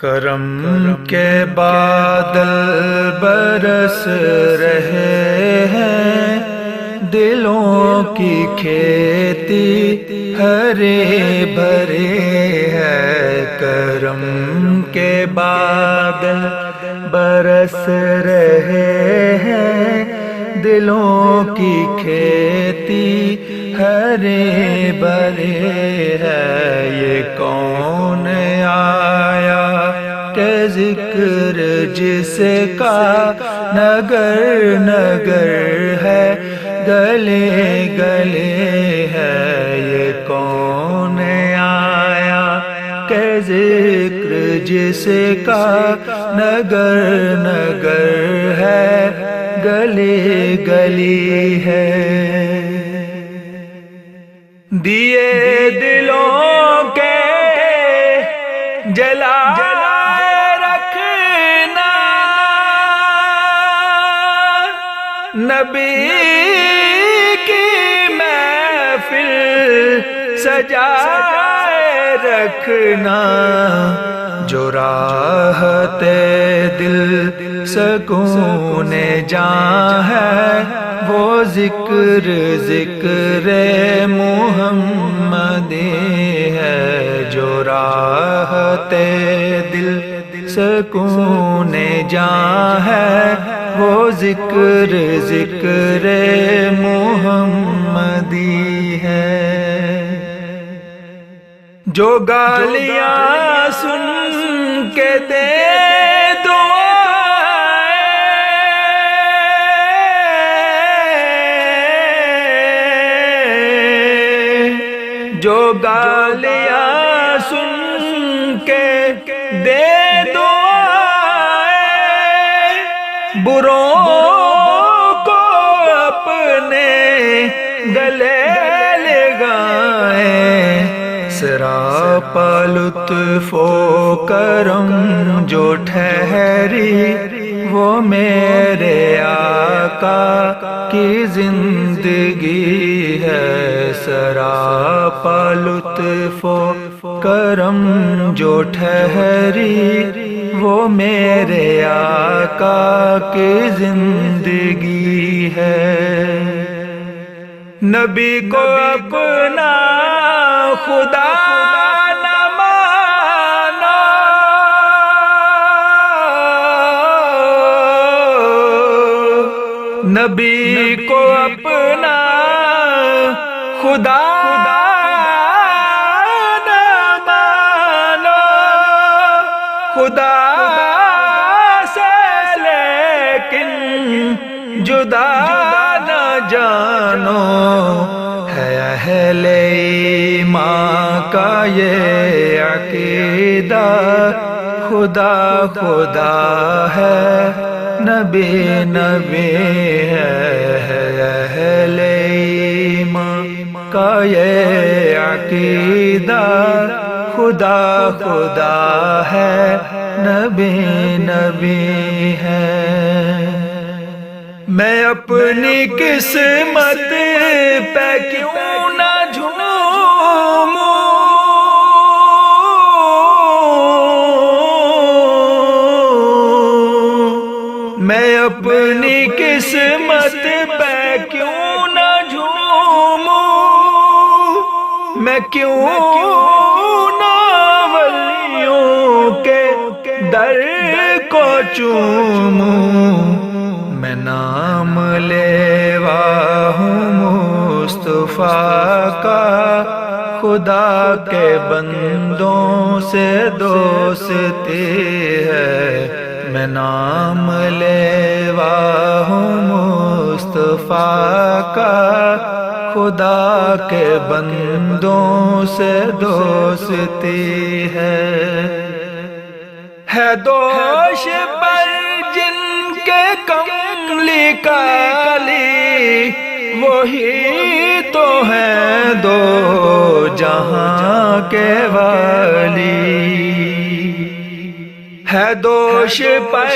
کرم کے بادل برس رہے ہیں، دلوں کی کھیتی ہرے بھرے ہے۔ کرم کے بادل برس رہے ہیں، دلوں کی کھیتی ہرے بھرے ہے۔ یہ کون آیا کہ ذکر جس کا نگر نگر ہے، گلے گلے ہے۔ یہ کون آیا کہ ذکر جس کا نگر نگر ہے، گلی گلی ہے۔ دیے دلوں کے جلائے رکھنا، نبی کی محفل سجائے رکھنا۔ جو راحت دل سکون جاں ہے، وہ ذکر ذکر محمد ہے۔ جو راحت دل سکون جاں ہے، وہ ذکر ذکر محمدی ہے۔ جو گالیاں سن کے دے جو گالیاں سن کے دے دعائیں، بروں کو اپنے گلے لگائیں۔ سراپا لطف و کرم جو ٹھہری، وہ میرے آقا کی زندگی ہے۔ سراپا لطف و کرم جو ٹھہری، وہ میرے آقا کی زندگی ہے۔ نبی کو اپنا خدا نہ مانا، نبی کو اپنا خدا نہ مانو، خدا سے لیکن جدا نہ جانو۔ ہے اہل ایمان کا یہ عقیدہ، خدا خدا ہے، نبی نبی ہے۔ اہل ایمان کا یہ عقیدہ، خدا خدا ہے، نبی نبی ہے۔ میں اپنی قسمت پہ کیوں نہ جھوموں، میں اپنی قسمت پہ کیوں نہ جھوموں، میں کیوں نہ ولیوں کے در کو چوموں۔ میں نام لیوا ہوں مصطفیٰ کا، خدا کے بندوں سے دوستی ہے۔ میں نام لیوا ہوں مصطفیٰ کا، خدا کے بندوں سے دوستی ہے دوش پر جن کے کملی کالی، وہی تو ہیں دو جہاں کے والی۔ ہے دوش پر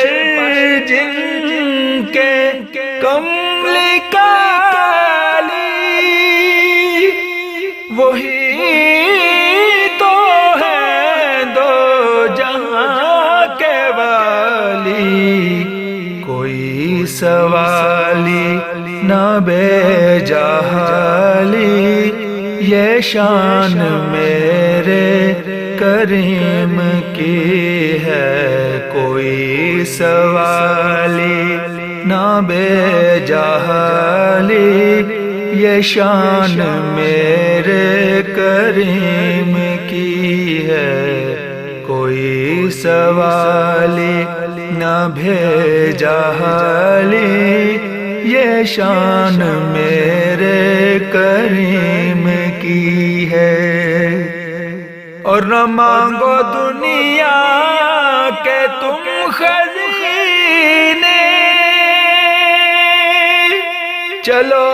جن کے کملی کالی، وہی تو ہیں دو جہاں سوالی نہ بے جہالی، یہ شان میرے کریم کی ہے، کوئی سوالی نہ بے جہالی، یہ شان میرے کریم کی ہے، کوئی سوالی نہ بھیجا حالی، یہ شان میرے کریم کی ہے۔ اور نہ مانگو دنیا کے تم خزینے، چلو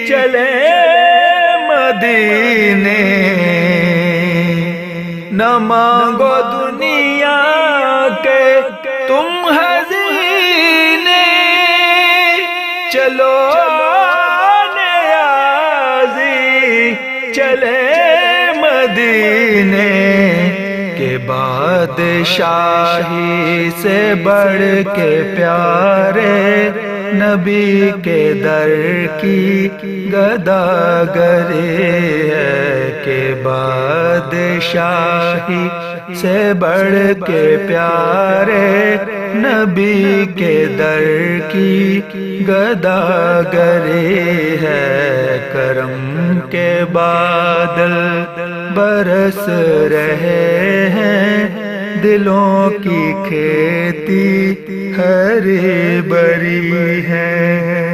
چلے مدینے، نہ مانگو دنیا کے تم خزینے، چلو نیازی چلے مدینے، کہ بادشاہی سے بڑھ کے پیارے نبی کے در کی گداگری ہے، کہ بادشاہی سے بڑھ کے پیارے نبی کے در کی گداگری ہے، کرم کے بادل برس رہے ہیں، دلوں کی کھیتی ہری بھری ہے۔